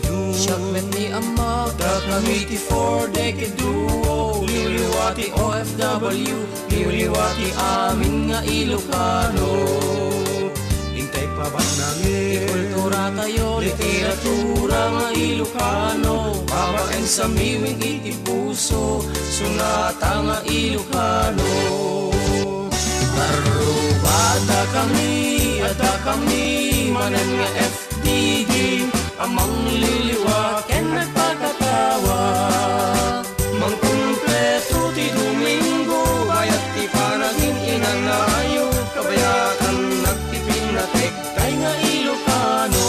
Jun Siyagmet ni Ama Dakang 84 decade duo Liwliwati OFW Liwliwati amin nga Ilocano Hintay pa ba't nangin Kultura tayo literatura nga Ilocano Babaen sa miwing itipuso Sunata nga Ilocano Karubada kami, ada kami Manen nga FDD Amang liliwaken nagpagkatawa Mang kumpleto ti Domingo Bayat ti panagin inanayo Kabayatan nagtipinatek Kay nga Ilocano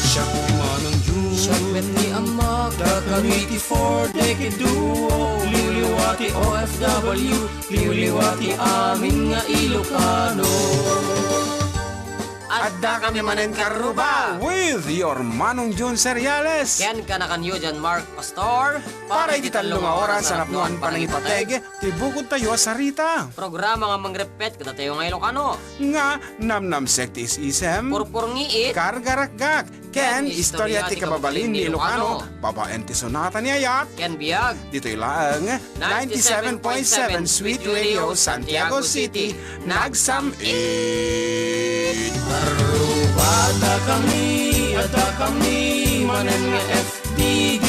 Siyak ti Manang Jun Siyagmet ni Ama Dakang 84 decade duo Liwliwati OFW Liwliwati amin nga Ilocano Adda kami manen karuba With your Manong Jun Seriales. Ken kanakanyo dyan Mark Pastor Para iti talong nga oras sa napuan panangipateg, tibukod tayo sa Rita. Programa nga mangrepet kada tayo nga Ilocano Nga namnam sektis isem, Purpur ngiit kargarakgak, ken istorya ti kababalin ni Ilocano, babaen ti sonata ni Ayat. Ken Biag Dito'y laang 97.7 Sweet Radio, Santiago City, nagsamit. Arubada kami, ada kami Manen nga FDD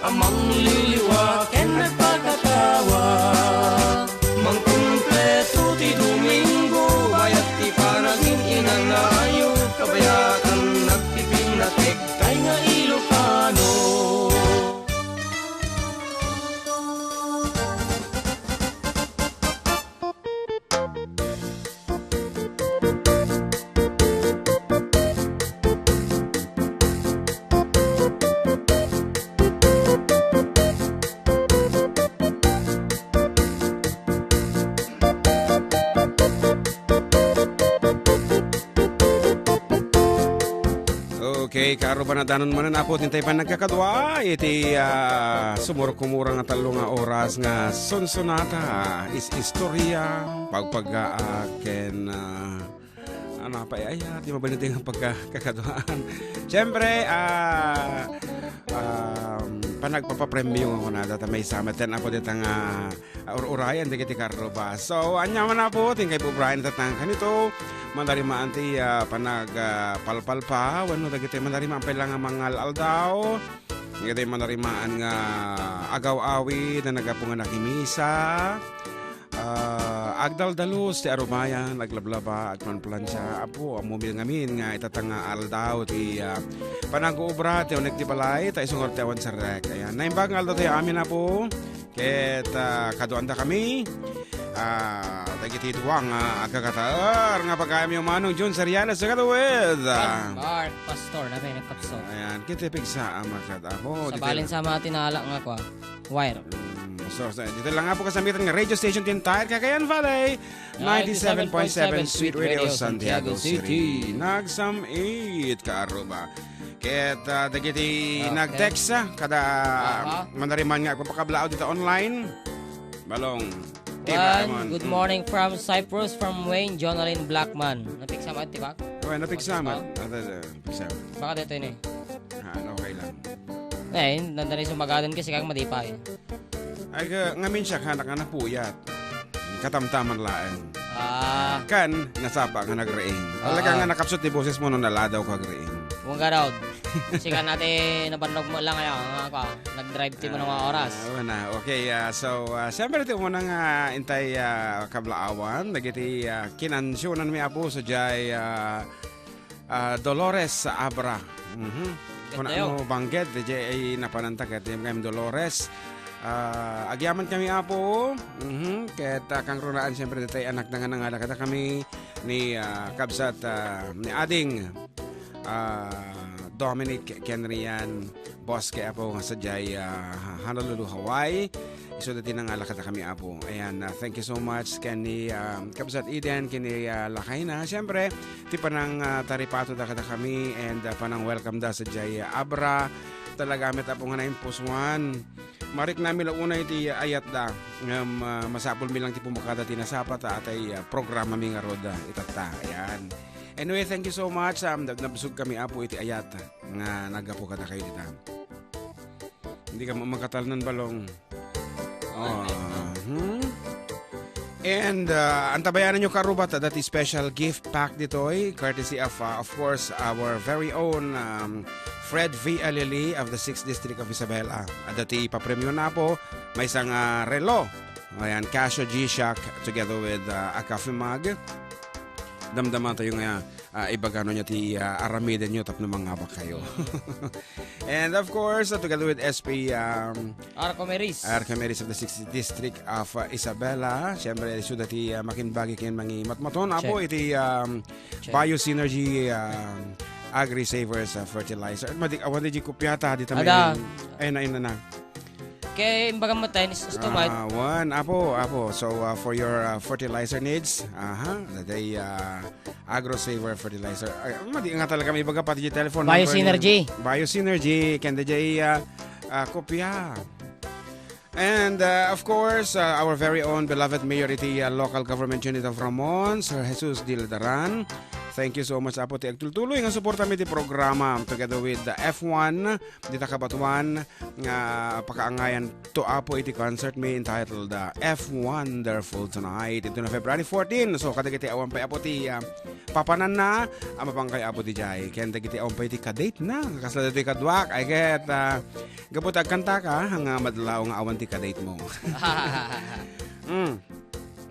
Amang liliwaken nagpagkatawa Mang kumpleto ti Domingo Bayat ti panagin inanayo Kabayatan nagtipinatek Kay nga Ilocano Okay, karo ba na danon man na po tintay pa nagkakadwa iti sumurkumura nga talo nga oras nga sonsonata is istorya pagpag-ken ano pa iya di mabaliti nga pagkakadwaan. Siyempre panagpapapremyo ako na data may samatan ako dito nga urayan di kiti karo ba. So anya man na po tingkay po Brian tatang kanito mandarimaan ti palpal pa wano dagiti mandarimaan pa lang nga mangal aldaw dagiti mandarimaan nga agaw-awi na nagapungan nakimisa agdaldalos ti arumayan naglablaba agpanplansya apo amubil ngamin nga itatanga aldaw ti panag-uubra ti unek ti balay ta isungor ti awan sarek ayan naimbang aldaw ti amin na po ket kaduanda kami dagiti duwang agkakatar nga pagkayam yung Manong Jun Seriales sa katuwid Mark Pastor na may nagkapso ayan kitipig sa amakatapo sa balin sa mga tinala nga kwa wire. So, dito lang nga po kasamitan ng radio station Tintayar, Cagayan Valley, 97.7 Sweet Radio, Santiago City. Nagsamit ka aruba. Ket dagiti nag-text kada mandariman nga pagpakablao dito online. Balong. Good morning from Cyprus from Wayne Jonalyn Blackman. Napiksamat ti bak? Okay, napiksamat. Baka dito yun eh. Okay lang. Nandari sumagadan kasi kang madipay. Ay ngamin siya kanak nga napuyat. Katamtaman laan. Kan nasapa nga nagreing. Talaga nga nakapsot ni boses mo nung naladaw ka greing. Huwag ka raw. Kasi ka natin nabanog mo lang ngayon. Nag-drive team mo ng mga oras. Okay, so siyempre ito mo nang intay kablaawan. Nagiti kinansyonan mi apo sa jay Dolores Abra. Kung ano banggit, jay napanantagat. Yung Dolores. Agyaman kami apo ket kang runaan siyempre datay anak na nga nangalakata kami ni kabsat ni ading Dominic Kenrian boss kay apo nga sadyay Honolulu, Hawaii iso dati nangalakata kami apo ayan thank you so much kani kabsat Eden kini lakay na siyempre ti panang taripato da kada kami and panang welcome da sadyay Abra talaga met apo nga na impusuan marik namin lang una iti ayat da masapol mi lang ti pumakada tinasapat atay programa mi nga roda itata ayan Anyway, thank you so much. Nabusog kami apo iti ayat nga nagapo kada kayo dita. Hindi ka mamakatal ng balong. And antabayanan nyo karubat that is special gift pack ditoy courtesy of course our very own Fred V. Alili of the 6th District of Isabela. At dati ipapremyo na po may isang relo. Ayan, Casio G-Shock together with a coffee mug. Damdaman tayo nga ibagano niya ti aramiden nyo tap na mga ba kayo. And of course, together with SP Arcomeris of the 6th District of Isabela. Siyempre, suda ti makinbagi kin mangi matmaton. Apo, iti Biosynergy Agri-Savers Fertilizer. Awan di kupyata. Di tamay. Ayun na. Kaya imbagang matayin is stomach. One, apo. So, for your fertilizer needs, day Agro-Saver Fertilizer. Madi nga talaga may baga pati yung telephone. Biosynergy. Kanda jay kopya. And, of course, our very own beloved mayority local government unit of Ramon, Sir Jesus Dildaran. Thank you so much apo ti agtultuloy nga suporta mi ti programa together with the F1 dita Kabatuan nga pakaangayan to apo iti concert mi entitled F Wonderful Tonight. Ito na February 14. So kadagiti awan pa apo ti papanan na mapangkay apo ti jay. Ken dagiti awan pa iti kadate na kasla ti kadwak ay ket gabot agkanta ka nga madlaw nga awan ti kadate mo.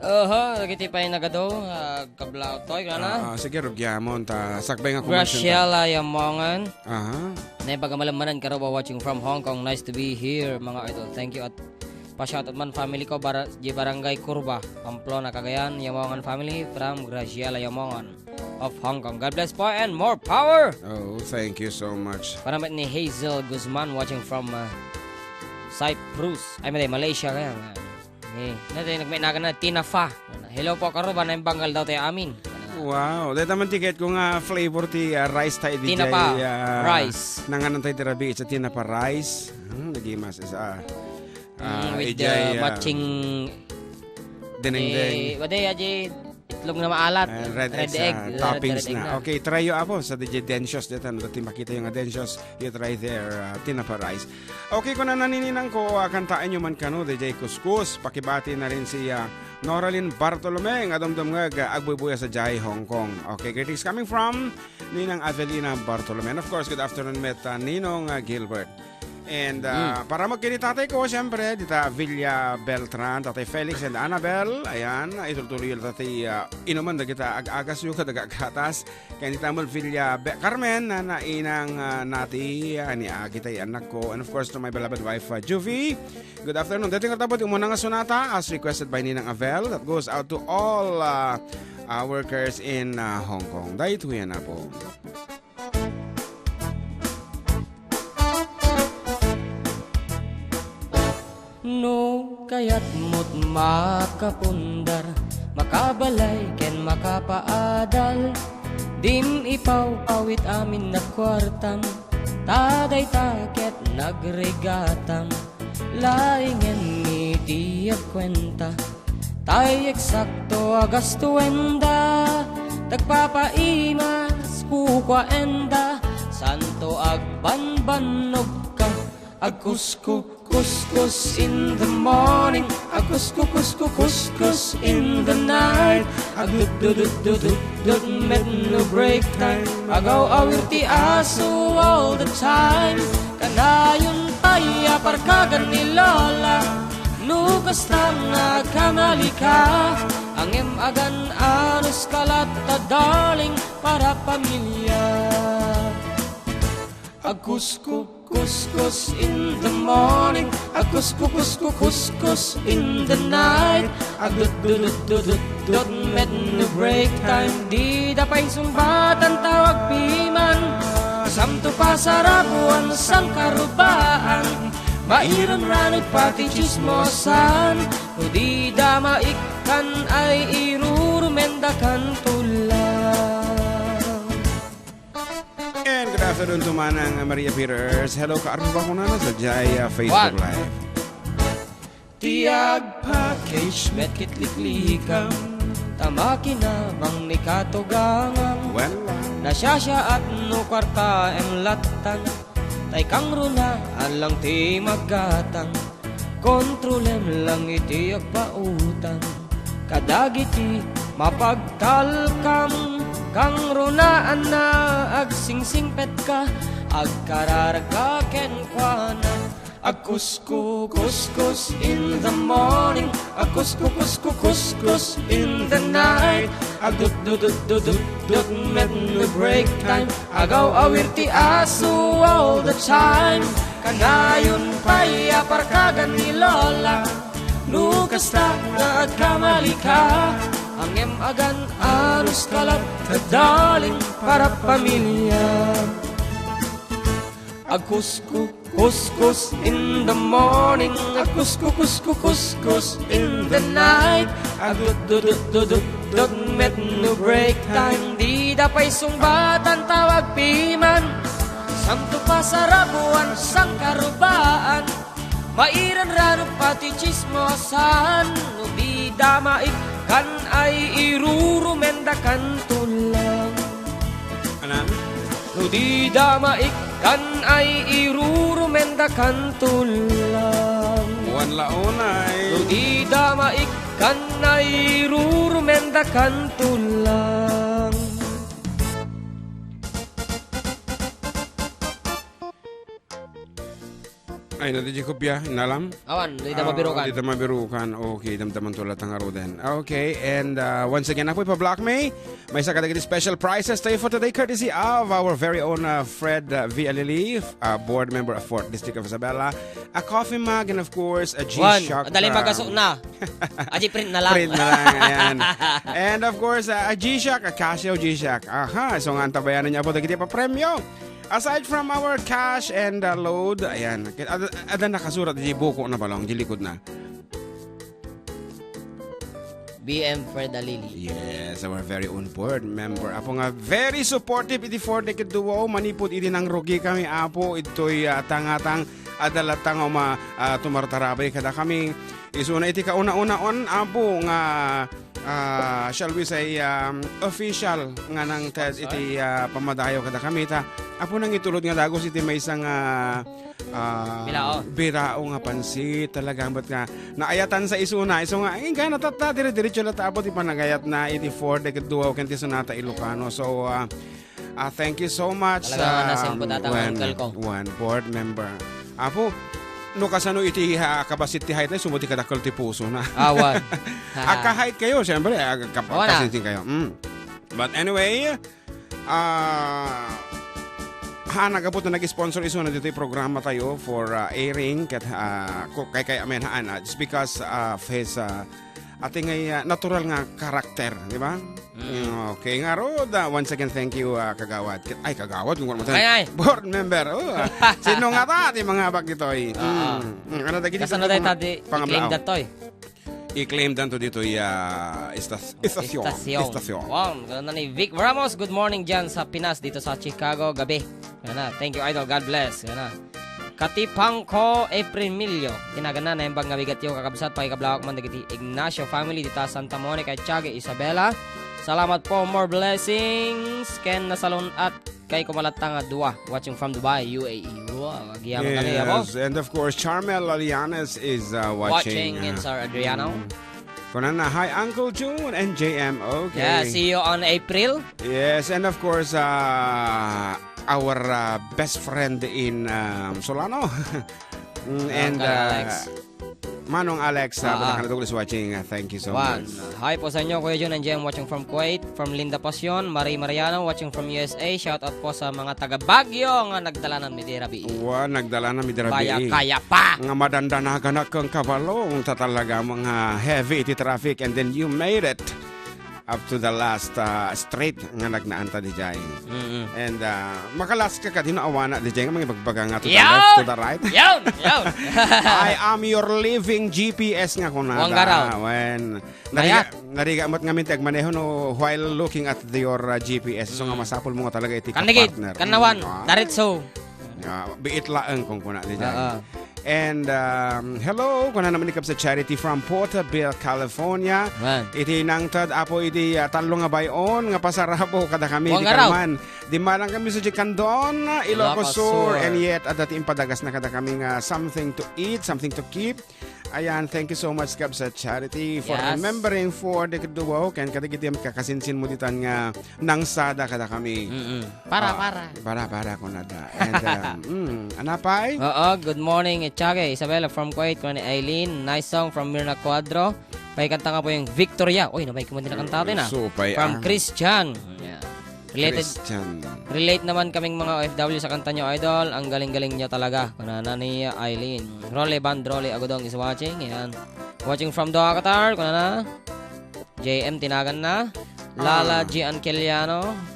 Nagiti pa yung nagado, kablaw toy, kana? Sige, rugyamon, sakbay nga kumansyon. Graciela Yamongan. Na pagkamalamanan ka raw watching from Hong Kong. Nice to be here, mga idol. Thank you at pa-shoutout man family ko, di Barangay Curva, Pamplona, Cagayan, Yamongan family from Graciela Yamongan of Hong Kong. God bless po and more power! Oh, thank you so much. Para ni Hazel Guzman watching from Cyprus. Malaysia kaya nga. Nagmaynagan na Tinafa. Hello po karuba na yung banggal daw tayo amin. Wow, dahil naman ticket kung flavor ti rice tayo DJ. Tinapa rice. Nanganan tayo tirabi, it's a tinapa rice. Nagimas is with the matching dinengdeng. Waday aji itlog na maalat. Red egg. Toppings na. Okay, try yo apo sa DJ Densios dito. Dati makita yung Densios. You try there, tinapa rice. Okay, kung nanininang ko, kantaan nyo man kano, DJ Kuskus. Pakibati na rin si Noralyn Bartolome. Adamdam nga, agbubuya sa Jai, Hong Kong. Okay, greetings coming from Ninang Avelina Bartolome. And of course, good afternoon met Ninong Gilbert. And para magkinitatay ko, siyempre, dita Villa Beltran, tatay Felix and Annabel. Ayan, itutuloy yung tatay inuman na kita ag-agas yung kadagagatas. Kaya nita mo Villa Carmen na nainang nati, ni Agitay anak ko. And of course, to my beloved wife, Juvie. Good afternoon. Dating katabot yung muna nga sonata as requested by Ninang Avel. That goes out to all workers in Hong Kong. Dahil ito yan na po. No kaya't mo't makapundar, makabalay ken makapaadal. Dim ipaw awit amin na kwartam, taday taket nagregatam. Laingen ni tiyag kwenta, tay eksakto agastuenda. Tagpapaimas kukwa enda, santo agbanbanog ka. Agkusko kuskus in the morning, agkusko kuskus in the night. Agdudududududud met no break time, agaw awir ti aso all the time. Kanayon taya parkagan ni Lola, nukas tam nagkamali ka. Angem agan anus kalata darling para pamilya. Agkusko kuskus in the morning, agkusko kuskus in the night. Agdudududududud met no break time, di dapay sumbatan tawag piman. Samto pasarapuan sang karubaan, mairon ranod pati chismosan. Kudi damaikan ay irurumendakan tulang. And good afternoon to Manang Maria Peters. Hello, kaarba ko na sa Jaya Facebook Live. Tiag package met kitliklikam, Tamaki na bang ni katugangan Well, Nasyasya at no kwarta em latan Tay kang runa alang ti magatang Kontrolem lang iti agpautang Kadagiti mapagtalkam Kang runaan na agsingsingpet ka Agkararga kenkwana Akusku kuskus in the morning Akusku kusku kuskus in the night Agdut dut dut dut dut dut met no break time Agaw awir ti aso all the time Kanayon pa'y aparkagan ni Lola Lukas na nagkamali ka Ang emagan arus kalat kadaling para pamilya Akusku kuskus in the morning Akusku kusku kuskus in the night Agdut dut dut dut dut dut met no break time Di dapay sungbatan tawag piman Santo pasarabuan sang karubaan Mairan rano pati chismosan No bida maikan ay irurumendakan tulang anan? No di maikan ay irurumendakan tulang Buwan launay. No di maikan ay irurumendakan tulang Ay, natidyo ko biya, inalam? Awan, di mabirukan Di mabirukan. Okay, damdaman tulat ang arudan. Okay, and once again, ako pa-block May isa kadagiti special prizes tayo for today courtesy of our very own Fred V. Alili, board member of 4th District of Isabela, a coffee mug, and of course, a G-Shock. Dali magasok na. Aji print na lang. Print na lang, ayan. And of course, a G-Shock, a Casio G-Shock. Aha, so nga antabayanan niya po dagiti pa premyo. Aside from our cash and load, ayan, ada nakasurat di buko na balong, di likod na. BM Fred Alili. Yes, our very own board member. Apo nga, very supportive iti 4-decade duo. Manipod iti nang rugi kami, apo. Ito'y tangatang adalatang tumartarabay kada kami. Isuna iti kauna-una-on, apo nga shall we say official nga nang iti pamadayo kada kami ta apo nang itulod nga dagos iti may isang birao nga pansit talagang bat nga naayatan sa isuna iso nga nga natata dire-diretso lata apo ti panagayat na iti 4-decade duo ken ti Sonata Ilocano so thank you so much one board member apo no kasano iti kabasit ti height na sumuti kadakkel ti puso na. Awan. Aka-height kayo, siyempre. Kapasit kayo. But anyway, nagabot na nag-sponsor iso na dito yung programa tayo for airing kay amen just because of his ating natural nga karakter, di ba? Okay nga Rod. Once again, thank you Kagawad. Ay, Kagawad. Board member. Sino nga ta? Di mga bag dito. Ano dagi dito? Kasano tayo tadi? I-claim that toy. I-claim dan to dito istasyon. Wow, ganun na ni Vic Ramos. Good morning dyan sa Pinas dito sa Chicago. Gabi. Thank you Idol. God bless. Katipang ko April Milyo. Tinagana na yung bang nabigat yung kakabsat pa ikablawak man dagiti Ignacio family dita Santa Monica Tiago Isabela. Salamat po, more blessings. Ken Nasalon at kay Kumalatang Dua watching from Dubai, UAE. Wow, agyaman kami ako. And of course, Charmel Alianes is watching. And Sir Adriano. Kunan na, hi Uncle June and JM. Okay. Yeah, see you on April. Yes, and of course, our best friend in Solano. And Manong Alex, is watching. Thank you so much. Hi po sa inyo, Kuya Jun and JM watching from Kuwait, from Linda Pasion, Marie Mariano watching from USA. Shout out po sa mga taga Baguio nga nagdala ng Midirabi. Nagdala ng Midirabi. Kaya pa. Nga madandanagan kang kabalong sa talaga mga heavy iti traffic and then you made it up to the last straight nga nagnaanta di jay. And makalas ka dinaawana di jay nga mga bagbaga nga to the left to the right. Yon. I am your living GPS nga kunada. When nariga mat nga mintag maneho no while looking at your GPS so nga masapol mo nga talaga iti partner. Kanawan, daritso. Biit laeng kung kuna di jay. And hello, kuna naman ikap sa charity from Porterville, California. Man. Iti nangtad apo iti talo nga bayon nga pasarabo kada kami Buang di araw. kaman. Di manang kami sa Jikandon, Ilocos Sur, and yet at dati impadagas na kada kami nga something to eat, something to keep. Ayan, thank you so much kap sa charity for Yes. remembering for the duo ken kada kiti kakasinsin mo ditan nga nangsada kada kami. Para. Para ko nada. And anapay? Oo, good morning, Echage. Isabella from Kuwait, kuna ni Eileen. Nice song from Mirna Cuadro. Paikanta nga po yung Victoria. Uy, nabay ko man din nakantatin Supay From Christian. Yeah. Christian. Relate naman kaming mga OFW sa kanta nyo, idol. Ang galing-galing nyo talaga. Kuna ni Eileen. Role Bandrole Agodong is watching. Yan. Watching from Doha, Qatar. Kuna na. JM Tinagan na. Lala G. Ankeliano.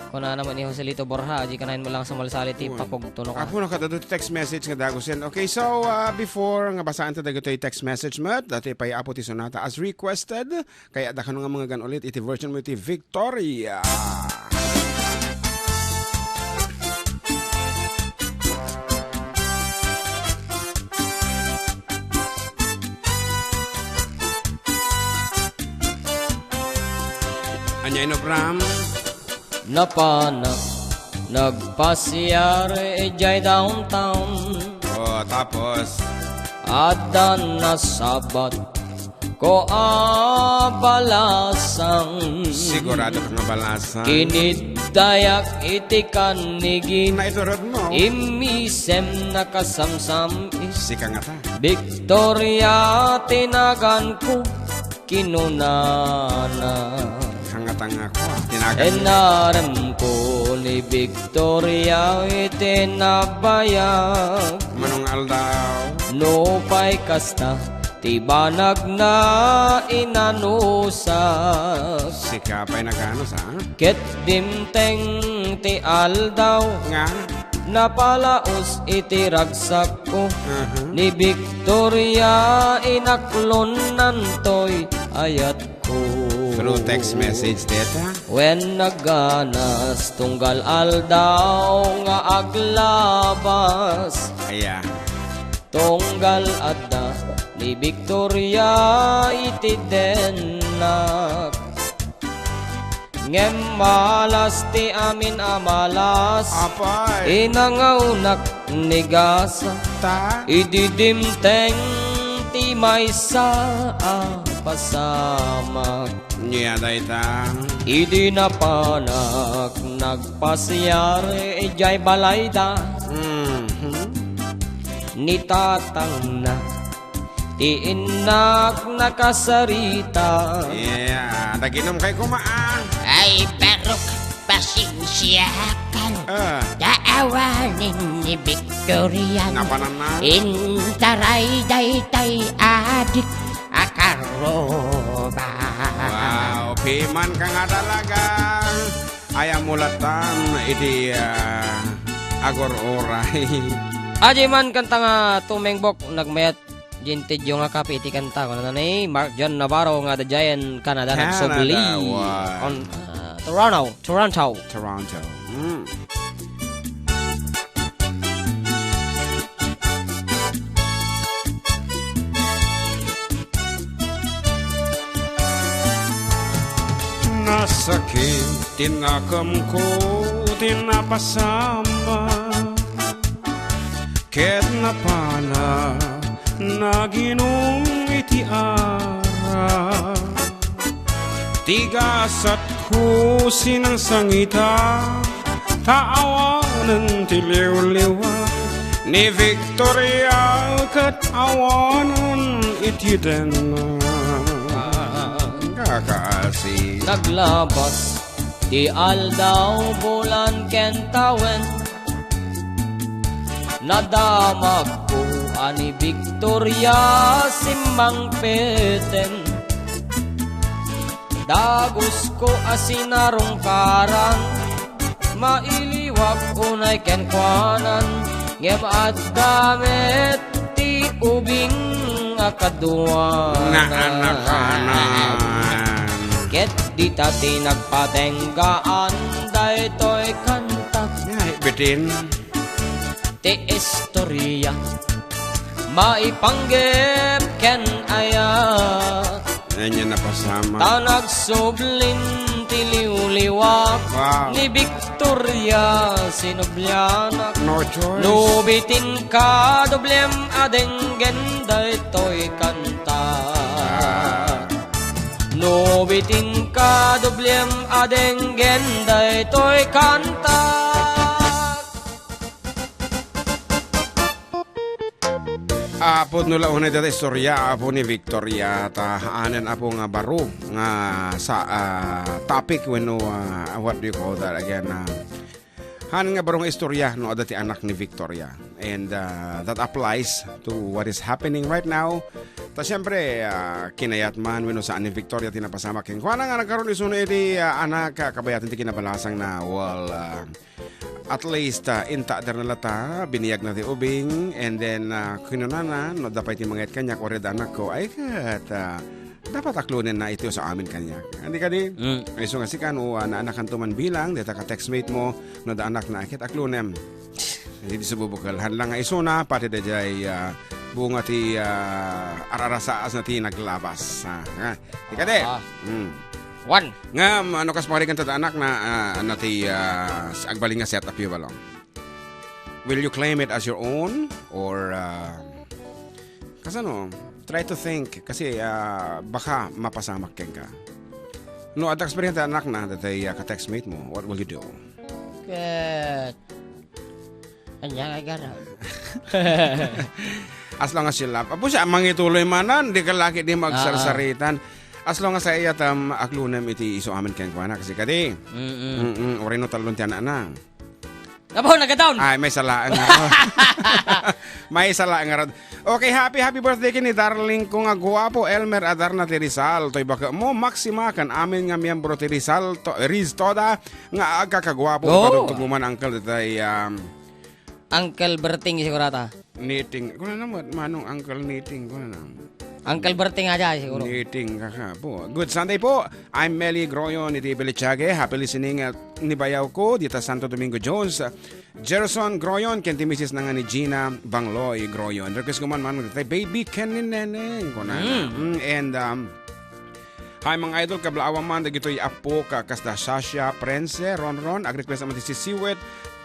Kuna naman ni Joselito Borja. Di kanahin mo lang sa malsaliti. Papugtuno ka. Ako nakadado text message nga dagusin. Okay, so before nga basaan ta dagito text message mo, dati pay apo ti sonata as requested. Kaya da kanu nga mga gan ulit iti version mo iti Victoria. Anya inogram? Napanak, nagpasyare ejay downtown. Oh, tapos Adda na sabat ko abalasang. sigurado ka nga balasan. Kinidayak iti kanigin. Na iturod mo. Imisem na kasamsam is. Sika nga ta. Victoria tinagan ko kinunana. Hangatanga ko. Tinagan mo. Enarem ko ni Victoria itinabayag. Manong aldaw. No pay kasta tibanag na inanusak. Sika pa'y nagano sa? Ket dimteng ti aldaw Nga. napalaos iti ragsak ko. Ni Victoria inaklon nantoy ayat ko. Through text message data. When naganas tunggal aldaw nga aglabas. Aya. Tunggal adda ni Victoria iti denak. Ngem malas ti amin amalas. Apay. Inangaunak ni gasa. Ta. Ididimteng ti maysa pasamak. Niya day ta. Idi na panak nagpasyare ejay balayda. Ni tatang na ti inak nakasarita. Yeah. Naginom kay kumaan. Ay, pero pasensyakan. Daawanin ni Victoria. Napanana. Intaray daytay adik akaroba. Wow. Piman ka nga talaga. Ayaw mulatan. Iti agor oray. Aji man kanta nga tumengbok nagmayat jinted yung nga kape iti kanta ko na ni Mark John Navarro nga the Giant Canada nagsubli wow. on Toronto. Nasakit, tinakam ko, tinapasama. Ket na pala, naginong iti ara. Tigasat ko sinang sangita, taawanan ti liw-liwa. Ni Victoria kat awanan iti denna. Kakaasi. Naglabas di aldaw bulan kentawen. Nadamag ko ani Victoria simbang peten. Dagos ko asinarong karan, mailiwag unay kenkwanan. Ngem at damit ti ubing akaduan. Na anakanan. Ket di tati nagpatenggaan daytoy kantak. Bitin. ti istorya maipanggep ken aya Yan napasama. tanag sublin ti liwliwak Wow. ni Victoria sinublyanak No choice. lubitin ka doblem adenggen daytoy kanta lubitin ka doblem adenggen daytoy kanta. Apo nula unay dati istorya apo ni Victoria ta anen apo nga baro nga sa topic when what do you call that again hanen nga barong istorya no dati anak ni Victoria and that applies to what is happening right now ta syempre kinayat man when sa ni Victoria tinapasama king kuana nga nagkaroon isun iti anak kabayatin ti kinabalasang na at least inta der na lata biniyag na ti ubing and then kinunana no dapat ti mangayat kanya ko red anak ko ay kat dapat aklunin na ito sa amin kanya hindi ka di so nga si kanu na anakan tuman bilang deta ka textmate mo no da anak na akit aklunem hindi sa bubukal hanlang nga iso na pati da jay bunga ti ararasaas na ti naglabas hindi ka di One. nga ano kas parigan ta anak na ano ti agbaling nga setup yu balong. Will you claim it as your own or kasano try to think kasi baka mapasamak ken ka. No at experience ta anak na datay ka-textmate mo, what will you do? Ket. Anya ka gana. As long as you love. Apo siya mangituloy manan di ka laki di magsarsaritan. As long as sa iya aklunem iti iso amin keng kuana kasi kadi. Ori no talon ti anak na. Abo nagadaon. Ay may salaan nga. May salaan nga. Okay, happy birthday kini darling ko nga guwapo Elmer Adarna ti Rizal. Toy baka mo maksima kan amin nga miyembro ti Rizal Riz toda nga aga kagwapo padugtog mo man uncle tay Uncle Berting sigurata. knitting. Kuno na mo manong uncle knitting kuno na. Uncle Berting aja siguro. Knitting kaka po. Good Sunday po. I'm Meli Groyon iti Belichage. Happy listening ni bayaw ko dito Santo Domingo Jones. Jerson Groyon kenti misis na nga ni Gina Bangloy Groyon. Request ko man baby Ken ni Neneng ko na. And hi mga idol kablaawa man dagitoy apo ka kasta Sasha Prense Ron ag-request naman si Siwet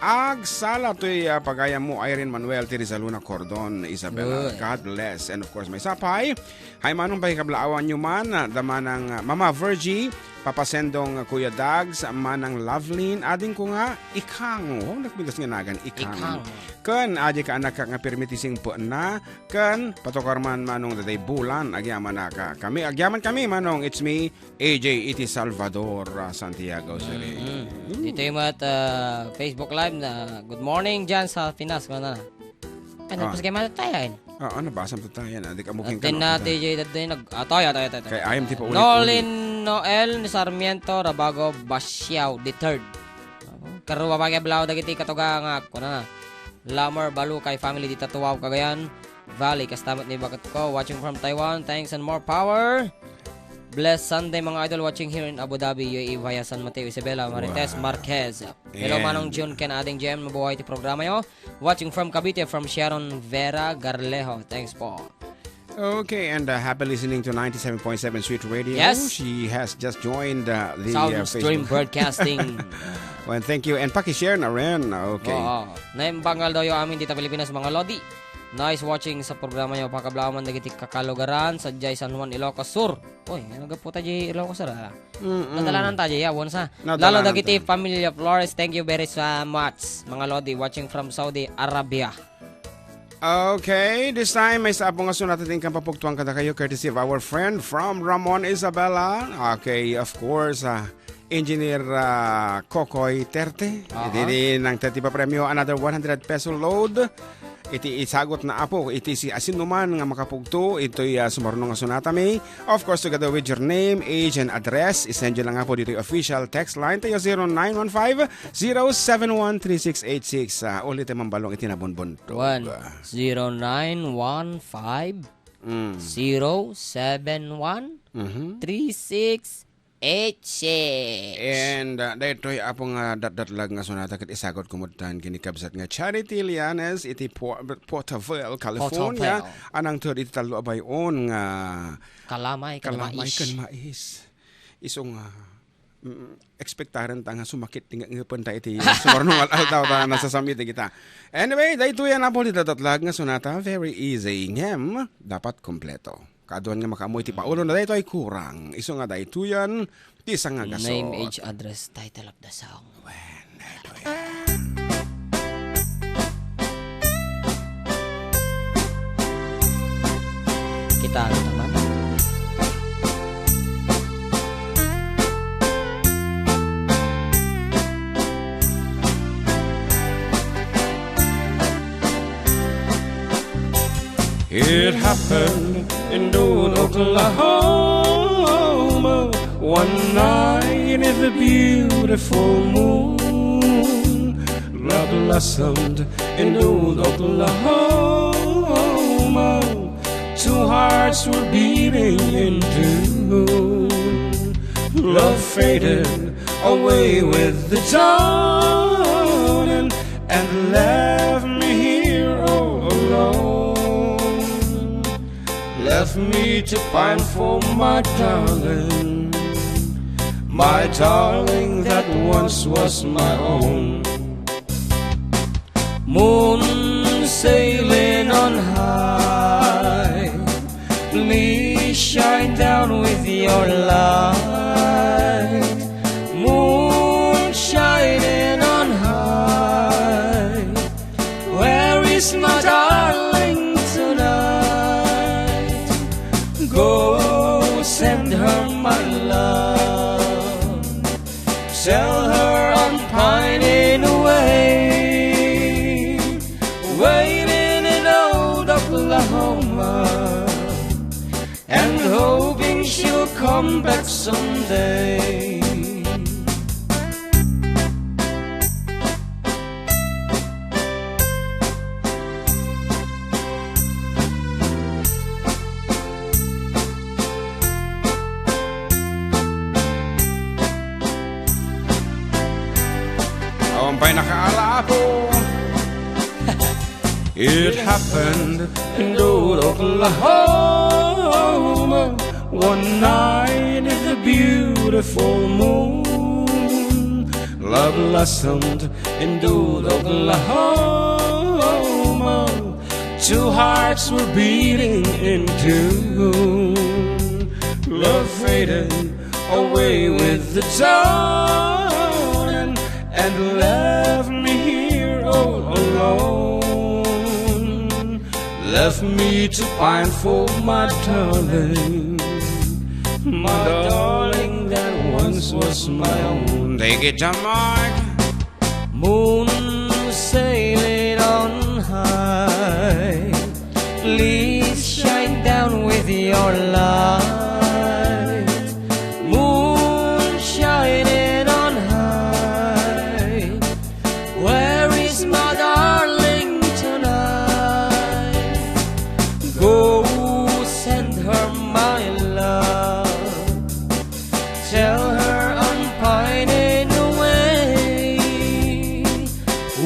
ag sala to'y pagaya mo Irene Manuel Tirizaluna Cordon Isabella. God bless. And of course may sapay. Hay manong bay kablaawan nyo man damanang Mama Virgie papasendong Kuya Dags manang Loveline ading ko nga ikang nagbigas nga nagan ikang kan adi ka anak nga permitising po na kan patokar man manong daday bulan agyaman kami manong it's me AJ iti Salvador Santiago City. Dito yung Facebook Live na good morning dyan sa Pinas. Ano pas kayo matatayan? Ano ba? Asam tayo yan? Di ka muking ka. Atin na TJ dati tayo. Kaya ayam ti pa ulit. Nolin Noel ni Sarmiento Rabago Basiao the third. Karuwa bagay blaw dagiti katuga nga kuna. Lamar Balu kay family di Tatuaw Cagayan Valley kastamat ni bakat ko watching from Taiwan. Thanks and more power. Blessed Sunday mga idol watching here in Abu Dhabi UAE via San Mateo Isabela Marites Marquez. Hello manong Jun Ken ading GM mabuhay ti programa yo. Watching from Cavite from Sharon Vera Garlejo. Thanks po. Okay, and happy listening to 97.7 Sweet Radio. Yes. She has just joined the Sound Stream Broadcasting. Well, thank you. And paki-share na rin. Okay. Naimbangal daw yung amin dito Pilipinas mga Lodi. Nice watching sa programa nyo. Pakablaman nagiti kakalugaran sa Jai San Juan Ilocos Sur. Uy, nagaputa Jai Ilocos Sur. Nadalanan ta Jai. Yawon sa. Lalo nagiti Familia Flores. Thank you very much. Mga Lodi watching from Saudi Arabia. Okay, this time may sapo nga sunat ating kapapugtuang kada kayo courtesy of our friend from Ramon Isabela. Okay, of course, Engineer Kokoy Terte. Iti ng 30 pa premyo, another 100 peso load. Iti isagot na apo, iti si asin naman nga makapugto, ito'y sumarunong nga sunata may. Of course, together with your name, age, and address, isend nyo lang nga po dito yung official text line tayo 0915-071-3686. Ulit yung mambalong itinabunbun. 0915 071 3686. Eche. And daytoy apong dat-datlag nga sonata ket isagot kumutan kini kabsat nga Charity Lianes iti Porterville, California. Porterville. Anang tur iti talo abayon nga Kalamay kan kalamay mais. kan mais. Isong ekspektaran ta nga sumakit tinga ngepon ta iti sumarnong altaw ta nasasamit kita. Anyway, daytoy na po iti dat-datlag nga sonata very easy ngem dapat kompleto. Kaduan nga makamoy ti paulo na dayto ay kurang. Iso nga dayto yan, ti isang nga gasot. Name, age, address, title of the song. Kita naman. It happened in old Oklahoma one night in the beautiful moon. Love blossomed in old Oklahoma. Two hearts were beating in tune. Love faded away with the dawn and left me here all alone. Left me to pine for my darling that once was my own. Moon sailing on high, please shine down with your light. Moon shining on high, where is my darling tonight? Go send her my love, tell her I'm pining away, waiting in old Oklahoma, and hoping she'll come back someday. It happened in old Oklahoma one night in the beautiful moon. Love blossomed in old Oklahoma. Two hearts were beating in tune. Love faded away with the dawn and left me here all alone. Left me to pine for my darling that once was my own. Take it, John Mark. Moon sailing on high, please shine down with your light. Moon shining on high, where is my darling tonight? Go send her my love, tell her I'm pining away,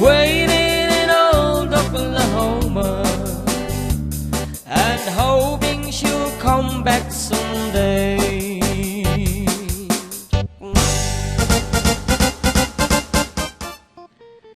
wait